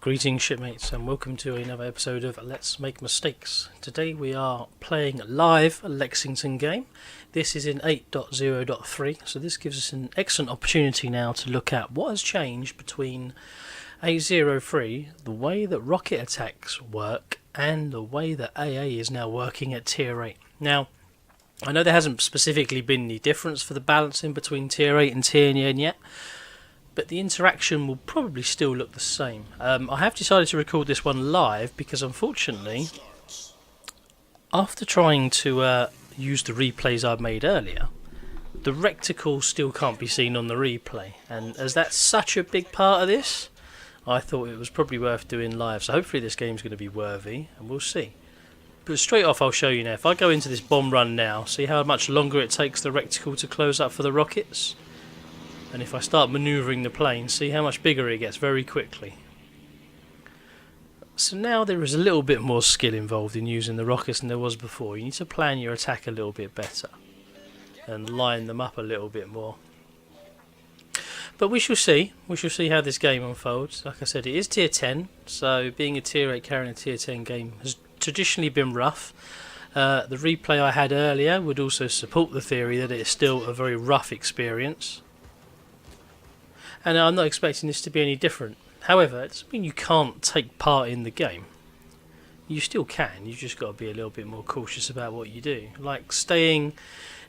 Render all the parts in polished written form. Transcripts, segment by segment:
Greetings shipmates and welcome to another episode of Let's Make Mistakes. Today we are playing a live Lexington game. This is in 8.0.3, so this gives us an excellent opportunity now to look at what has changed between 8.0.3, the way that rocket attacks work, and the way that AA is now working at Tier 8. Now, I know there hasn't specifically been any difference for the balancing between Tier 8 and Tier 9 yet, but the interaction will probably still look the same. I have decided to record this one live because unfortunately, after trying to use the replays I made earlier, the reticle still can't be seen on the replay, and as that's such a big part of this, I thought it was probably worth doing live. So hopefully this game's going to be worthy, and we'll see. But straight off I'll show you now. If I go into this bomb run now, see how much longer it takes the reticle to close up for the rockets? And if I start manoeuvring the plane, see how much bigger it gets very quickly. So now there is a little bit more skill involved in using the rockets than there was before. You need to plan your attack a little bit better and line them up a little bit more. But we shall see. We shall see how this game unfolds. Like I said, it is Tier 10, so being a Tier 8 carrying a Tier 10 game has traditionally been rough. The replay I had earlier would also support the theory that it is still a very rough experience. And I'm not expecting this to be any different. However, it doesn't mean you can't take part in the game. You still can, you've just got to be a little bit more cautious about what you do. Like staying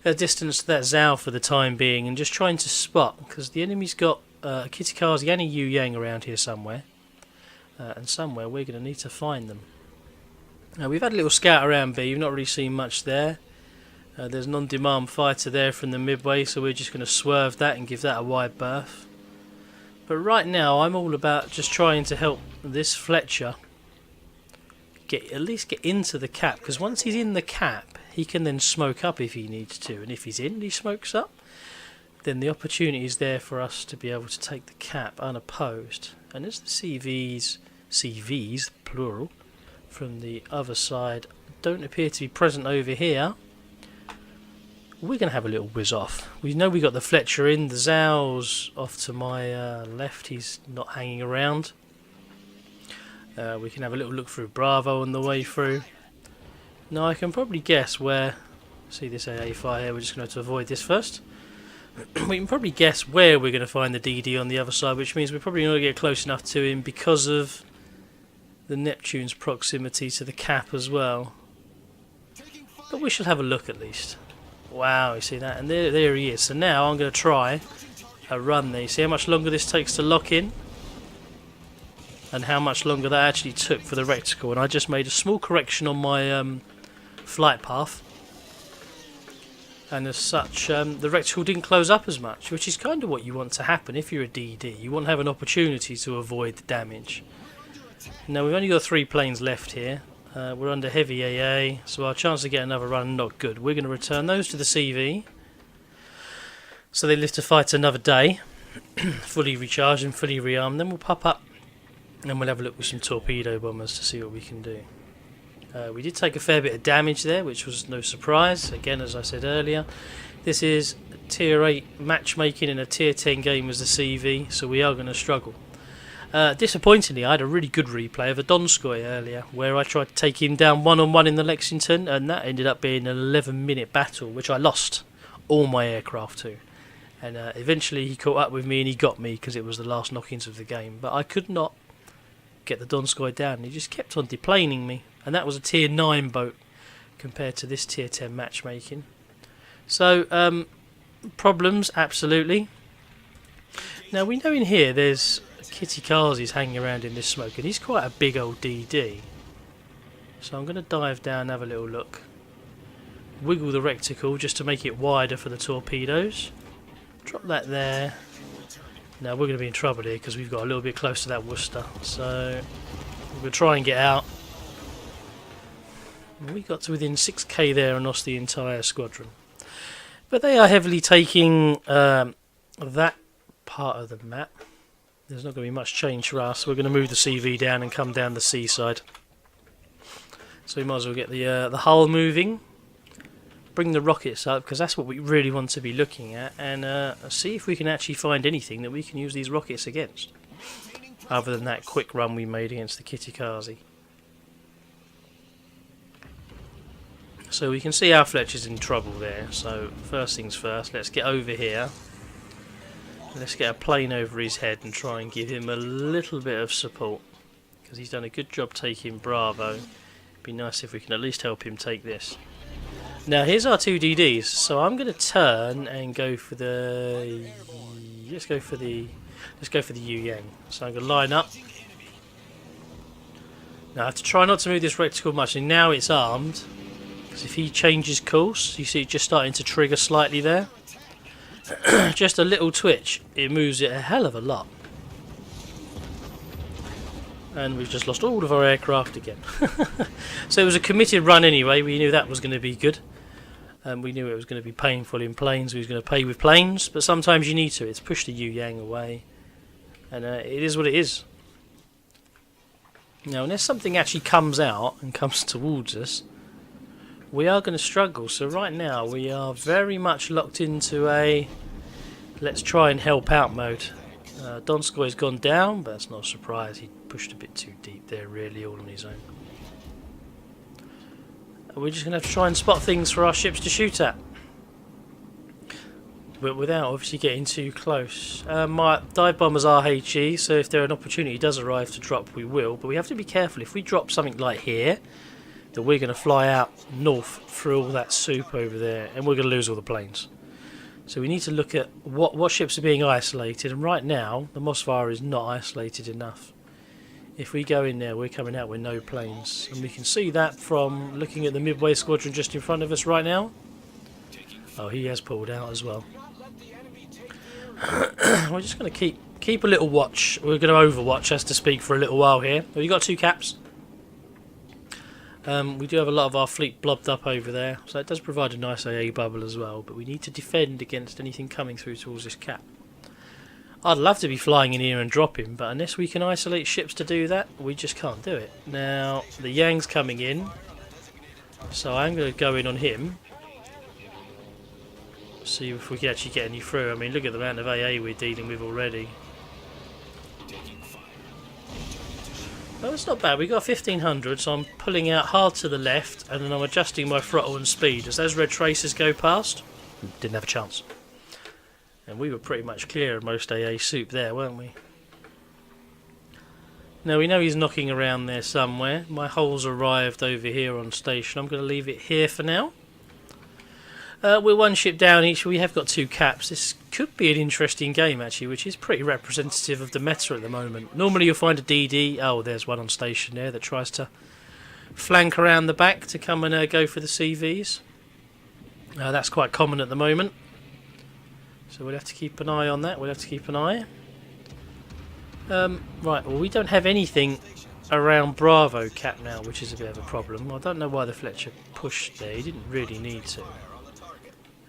at a distance to that Zhao for the time being and just trying to spot, because the enemy's got Kitty Cars, Yanni Yu Yang around here somewhere. And somewhere we're going to need to find them. Now we've had a little scout around B, you've not really seen much there. There's an on-demand fighter there from the midway, so we're just going to swerve that and give that a wide berth. But right now I'm all about just trying to help this Fletcher at least get into the cap, because once he's in the cap he can then smoke up if he needs to, and if he's in and he smokes up, then the opportunity is there for us to be able to take the cap unopposed. And as the CVs plural from the other side don't appear to be present over here, we're going to have a little whiz off. We know we got the Fletcher in, the Zhao's off to my left, he's not hanging around. We can have a little look through Bravadoh on the way through. Now I can probably guess where, see this AA fire here, we're just going to have to avoid this first. We can probably guess where we're going to find the DD on the other side, which means we're probably not going to get close enough to him because of the Neptune's proximity to the cap as well. But we should have a look at least. Wow, you see that? And there he is. So now I'm going to try a run there. You see how much longer this takes to lock in? And how much longer that actually took for the reticle. And I just made a small correction on my flight path. And as such, the reticle didn't close up as much, which is kind of what you want to happen if you're a DD. You want to have an opportunity to avoid the damage. Now we've only got 3 planes left here. We're under heavy AA, so our chance to get another run not good. We're going to return those to the CV, so they live to fight another day, fully recharged and fully rearmed. Then we'll pop up and we'll have a look with some torpedo bombers to see what we can do. We did take a fair bit of damage there, which was no surprise. Again, as I said earlier, this is Tier 8 matchmaking in a Tier 10 game as the CV, so we are going to struggle. Disappointingly, I had a really good replay of a Donskoy earlier, where I tried to take him down one-on-one in the Lexington, and that ended up being an 11-minute battle, which I lost all my aircraft to. And eventually he caught up with me and he got me, because it was the last knock-ins of the game. But I could not get the Donskoy down, and he just kept on deplaning me. And that was a Tier 9 boat, compared to this Tier 10 matchmaking. So, problems, absolutely. Now, we know in here there's Kitty Kazi's hanging around in this smoke, and he's quite a big old DD. So I'm going to dive down and have a little look. Wiggle the reticle just to make it wider for the torpedoes. Drop that there. Now we're going to be in trouble here because we've got a little bit close to that Worcester. So we're going to try and get out. We got to within 6k there and lost the entire squadron. But they are heavily taking that part of the map. There's not going to be much change for us. We're going to move the CV down and come down the seaside. So we might as well get the hull moving. Bring the rockets up, because that's what we really want to be looking at. And see if we can actually find anything that we can use these rockets against. other than that quick run we made against the Kitikazi. So we can see our Fletcher's in trouble there. So first things first, let's get over here. Let's get a plane over his head and try and give him a little bit of support, because he's done a good job taking Bravo. It'd be nice if we can at least help him take this. Now here's our two DDs, so I'm going to turn and go for the... Let's go for the Yu Yang. So I'm going to line up. Now I have to try not to move this reticle much, and now it's armed. Because if he changes course, you see it just starting to trigger slightly there. Just a little twitch, it moves it a hell of a lot. And we've just lost all of our aircraft again. So it was a committed run anyway, we knew that was going to be good. We knew it was going to be painful in planes, we was going to pay with planes, but sometimes you need to. It's pushed the Yu Yang away, and it is what it is. Now unless something actually comes out and comes towards us, we are going to struggle. So right now we are very much locked into a let's try and help out mode. Donskoy's gone down, but that's not a surprise. He pushed a bit too deep there, really, all on his own. We're just going to have to try and spot things for our ships to shoot at, but without obviously getting too close. My dive bombers are HE, so if there an opportunity does arrive to drop, we will. But we have to be careful. If we drop something like here, that we're going to fly out north through all that soup over there, and we're going to lose all the planes. So we need to look at what ships are being isolated, and right now the Mossfire is not isolated enough. If we go in there, we're coming out with no planes, and we can see that from looking at the Midway Squadron just in front of us right now. Oh, he has pulled out as well. We're just going to keep a little watch. We're going to overwatch, as to speak, for a little while here. Have you got two caps? We do have a lot of our fleet blobbed up over there, so it does provide a nice AA bubble as well, but we need to defend against anything coming through towards this cap. I'd love to be flying in here and dropping, but unless we can isolate ships to do that, we just can't do it. Now, the Yang's coming in, so I'm going to go in on him. See if we can actually get any through. I mean, look at the amount of AA we're dealing with already. Well, it's not bad. We got 1500, so I'm pulling out hard to the left, and then I'm adjusting my throttle and speed. As those red tracers go past, didn't have a chance. And we were pretty much clear of most AA soup there, weren't we? Now we know he's knocking around there somewhere. My hull's arrived over here on station. I'm going to leave it here for now. We're one ship down each. We have got two caps. This could be an interesting game, actually, which is pretty representative of the meta at the moment. Normally you'll find a DD. Oh, there's one on station there that tries to flank around the back to come and go for the CVs. That's quite common at the moment. So we'll have to keep an eye on that. We'll have to keep an eye. Right, well, we don't have anything around Bravo cap now, which is a bit of a problem. I don't know why the Fletcher pushed there. He didn't really need to.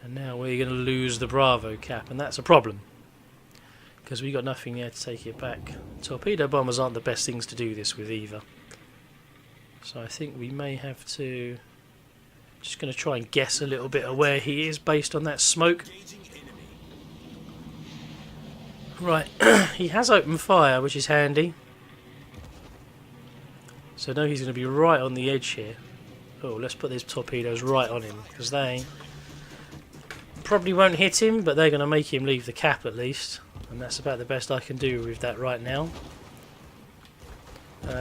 And now we're going to lose the Bravo cap, and that's a problem, because we got nothing there to take it back. Torpedo bombers aren't the best things to do this with either. So I think we may have to... Just going to try and guess a little bit of where he is based on that smoke. Right, he has opened fire, which is handy. So now he's going to be right on the edge here. Oh, let's put these torpedoes right on him, because they probably won't hit him, but they're going to make him leave the cap at least. And that's about the best I can do with that right now.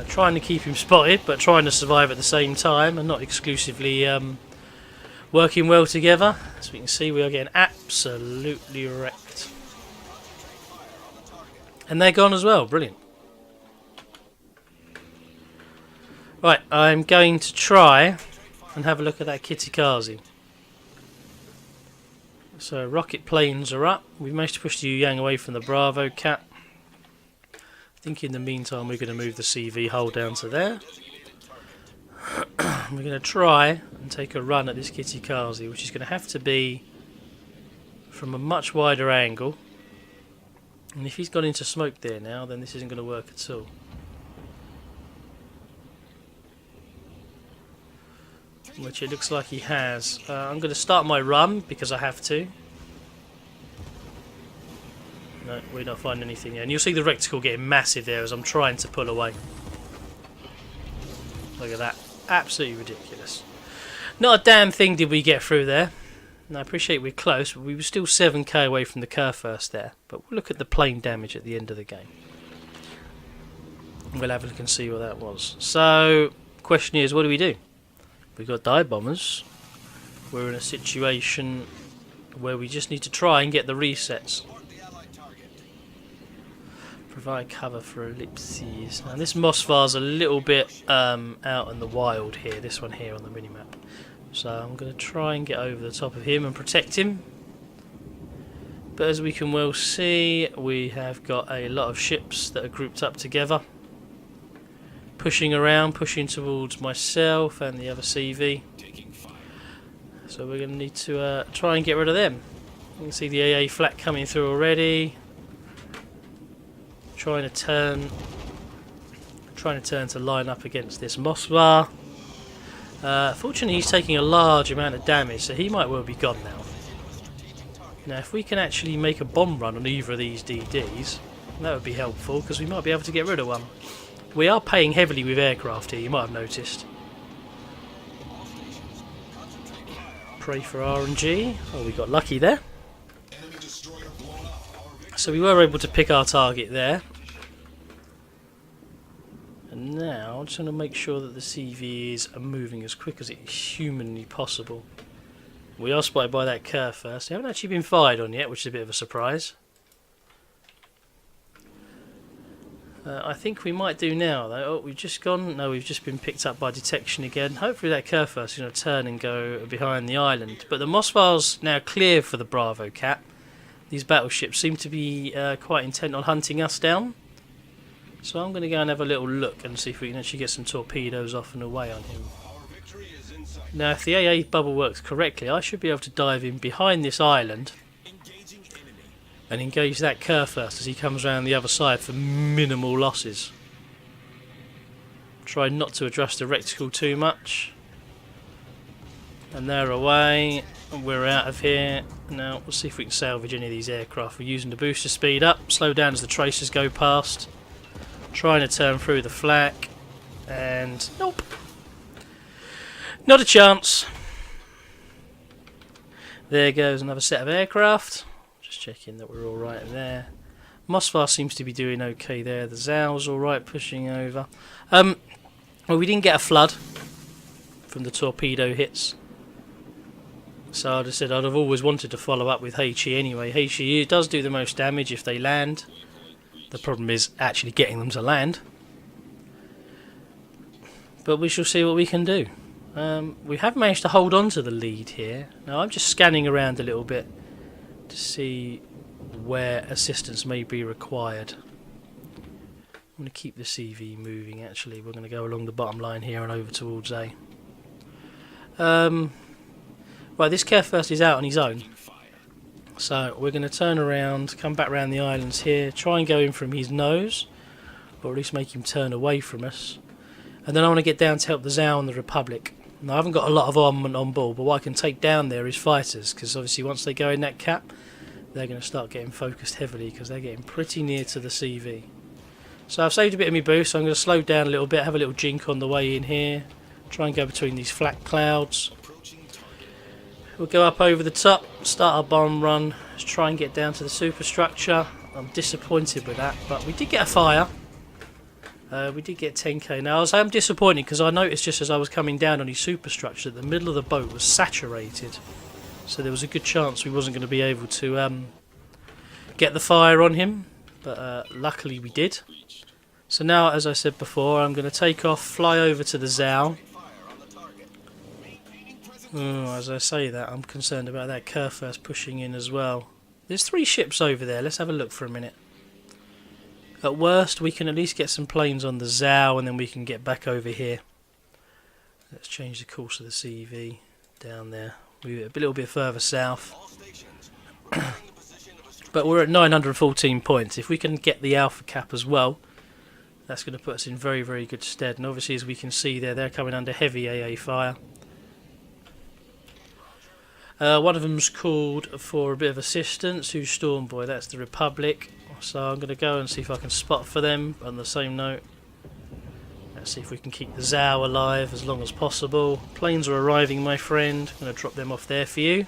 Trying to keep him spotted, but trying to survive at the same time, and not exclusively working well together. As we can see, we are getting absolutely wrecked. And they're gone as well. Brilliant. Right, I'm going to try and have a look at that Kitikazi. So rocket planes are up. We've managed to push the Yu Yang away from the Bravo cap. I think in the meantime we're going to move the CV hull down to there. We're going to try and take a run at this Kitikazi, which is going to have to be from a much wider angle. And if he's gone into smoke there now, then this isn't going to work at all. Which it looks like he has. I'm going to start my run because I have to. No, we're not finding anything yet. And you'll see the reticle getting massive there as I'm trying to pull away. Look at that. Absolutely ridiculous. Not a damn thing did we get through there. And I appreciate we're close, but we were still 7k away from the Kurfürst there. But we'll look at the plane damage at the end of the game. We'll have a look and see what that was. So, question is, what do we do? We've got dive bombers. We're in a situation where we just need to try and get the resets. Provide cover for ellipses. Now this Mossvar's a little bit out in the wild here, this one here on the minimap. So I'm going to try and get over the top of him and protect him. But as we can well see, we have got a lot of ships that are grouped up together. Pushing around, pushing towards myself and the other CV. So we're going to need to try and get rid of them. You can see the AA flak coming through already. Trying to turn to line up against this Mossvar. Fortunately he's taking a large amount of damage, so he might well be gone now. Now if we can actually make a bomb run on either of these DDs, that would be helpful, because we might be able to get rid of one. We are paying heavily with aircraft here, you might have noticed. Pray for RNG. Oh, we got lucky there. So we were able to pick our target there. And now I'm just going to make sure that the CVs are moving as quick as it is humanly possible. We are spotted by that Kurfürst. They haven't actually been fired on yet, which is a bit of a surprise. I think we might do now though. Oh, we've just gone. No, we've just been picked up by detection again. Hopefully that Kurfürst is going to turn and go behind the island. But the Mossvar's now clear for the Bravo cap. These battleships seem to be quite intent on hunting us down. So I'm going to go and have a little look and see if we can actually get some torpedoes off and away on him. Now if the AA bubble works correctly, I should be able to dive in behind this island and engage that Kurfürst as he comes around the other side for minimal losses. Try not to adjust the reticle too much. And they're away, and we're out of here. Now we'll see if we can salvage any of these aircraft. We're using the booster speed up, slow down as the tracers go past. Trying to turn through the flak, and nope. Not a chance. There goes another set of aircraft. Just checking that we're alright there. Mossvar seems to be doing okay there. The Zau's alright, pushing over. Well, we didn't get a flood from the torpedo hits. So I just said I'd have always wanted to follow up with HE anyway. HE does do the most damage if they land. The problem is actually getting them to land. But we shall see what we can do. We have managed to hold on to the lead here. Now I'm just scanning around a little bit to see where assistance may be required. I'm going to keep the CV moving actually. We're going to go along the bottom line here and over towards A. Right, this Kurfürst is out on his own. So we're going to turn around, come back round the islands here, try and go in from his nose, or at least make him turn away from us. And then I want to get down to help the Zau and the Republic. Now I haven't got a lot of armament on board, but what I can take down there is fighters, because obviously once they go in that cap, they're going to start getting focused heavily, because they're getting pretty near to the CV. So I've saved a bit of my boost, so I'm going to slow down a little bit, have a little jink on the way in here, try and go between these flak clouds. We'll go up over the top, start our bomb run, let's try and get down to the superstructure. I'm disappointed with that, but we did get a fire. We did get 10k. Now I am disappointed because I noticed just as I was coming down on his superstructure that the middle of the boat was saturated. So there was a good chance we wasn't going to be able to get the fire on him, but luckily we did. So now, as I said before, I'm going to take off, fly over to the Zau. Oh, as I say that, I'm concerned about that Kurfürst pushing in as well. There's 3 ships over there. Let's have a look for a minute. At worst, we can at least get some planes on the Zau, and then we can get back over here. Let's change the course of the CV down there. We're a little bit further south. But we're at 914 points. If we can get the Alpha cap as well, that's going to put us in very, very good stead. And obviously, as we can see there, they're coming under heavy AA fire. One of them's called for a bit of assistance. Who's Storm Boy? That's the Republic. So I'm going to go and see if I can spot for them. On the same note, let's see if we can keep the Zao alive as long as possible. Planes are arriving, my friend. I'm going to drop them off there for you.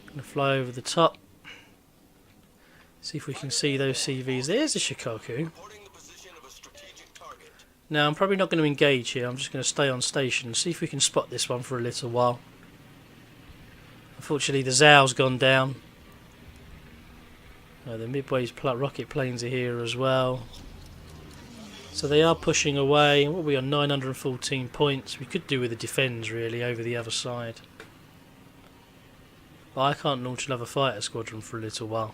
I'm going to fly over the top. See if we can see those CVs. There's the Shikoku. Now I'm probably not going to engage here. I'm just going to stay on station and see if we can spot this one for a little while. Unfortunately, the Zao's gone down. The Midway's rocket planes are here as well. So they are pushing away. What are we on? 914 points. We could do with the defends really over the other side. But I can't launch another fighter squadron for a little while.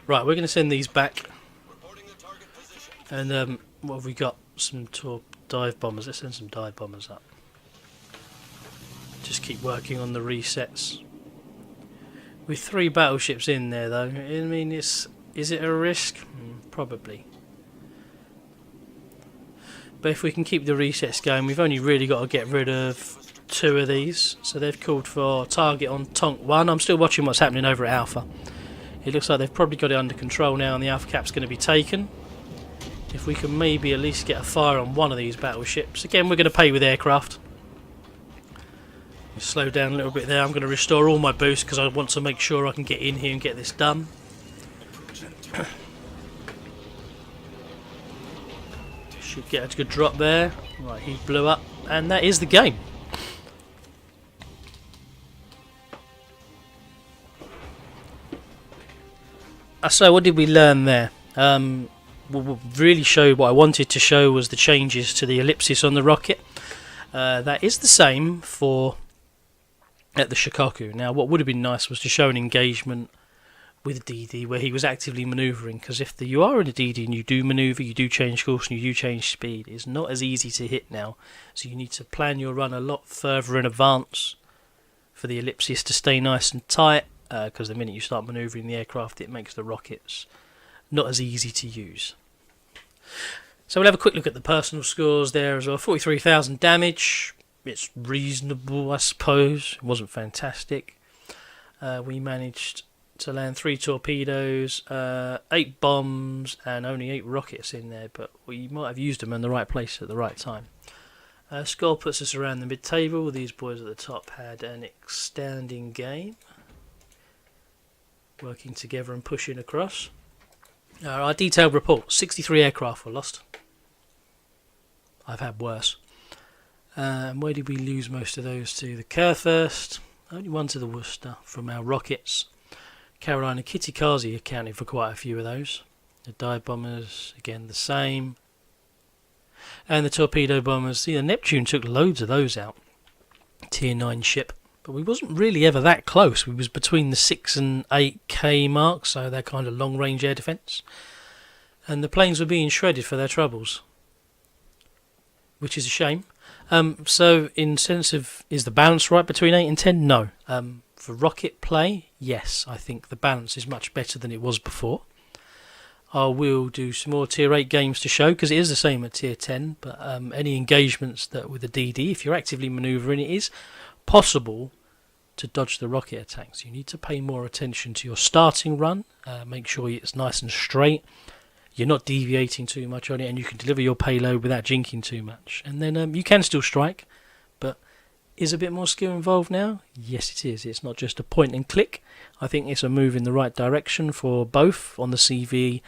Right, we're going to send these back. And what have we got? Some dive bombers. Let's send some dive bombers up. Just keep working on the resets. With 3 battleships in there though, I mean, is it a risk? Probably. But if we can keep the resets going, we've only really got to get rid of 2 of these. So they've called for target on Tonk 1. I'm still watching what's happening over at Alpha. It looks like they've probably got it under control now and the Alpha cap's going to be taken. If we can maybe at least get a fire on one of these battleships. Again, we're going to pay with aircraft. Slow down a little bit there. I'm going to restore all my boosts because I want to make sure I can get in here and get this done. Should get a good drop there. Right, he blew up, and that is the game. So what did we learn there? What really showed what I wanted to show was the changes to the ellipsis on the rocket. That is the same for at the Shikoku. Now what would have been nice was to show an engagement with DD where he was actively manoeuvring, because if you are in a DD and you do manoeuvre, you do change course and you do change speed, it's not as easy to hit now, so you need to plan your run a lot further in advance for the ellipsis to stay nice and tight, because the minute you start manoeuvring the aircraft it makes the rockets not as easy to use. So we'll have a quick look at the personal scores there as well. 43,000 damage. It's reasonable, I suppose. It wasn't fantastic. We managed to land 3 torpedoes, 8 bombs, and only 8 rockets in there, but we might have used them in the right place at the right time. Score puts us around the mid-table. These boys at the top had an outstanding game, working together and pushing across. Our detailed report: 63 aircraft were lost. I've had worse. Where did we lose most of those to? The Kurfürst, only one to the Worcester from our rockets. Carolina Kitty-Kazi accounted for quite a few of those. The dive bombers, again the same. And the torpedo bombers, see, the Neptune took loads of those out. Tier 9 ship. But we wasn't really ever that close. We was between the 6 and 8k mark, so they're kind of long-range air defence. And the planes were being shredded for their troubles, which is a shame. So in sense of, is the balance right between 8 and 10? No. For rocket play, yes, I think the balance is much better than it was before. I will do some more tier 8 games to show, because it is the same at tier 10, but any engagements that with the DD, if you're actively manoeuvring, it is possible to dodge the rocket attacks. You need to pay more attention to your starting run, make sure it's nice and straight, you're not deviating too much on it, and you can deliver your payload without jinking too much. And then you can still strike, but is a bit more skill involved now? Yes, it is. It's not just a point and click. I think it's a move in the right direction for both on the CV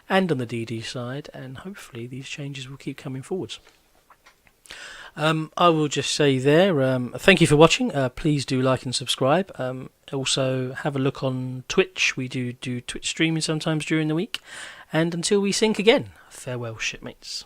and on the DD side, and hopefully these changes will keep coming forwards. I will just say there, thank you for watching. Please do like and subscribe. Also have a look on Twitch. We do Twitch streaming sometimes during the week. And until we sync again, farewell shipmates.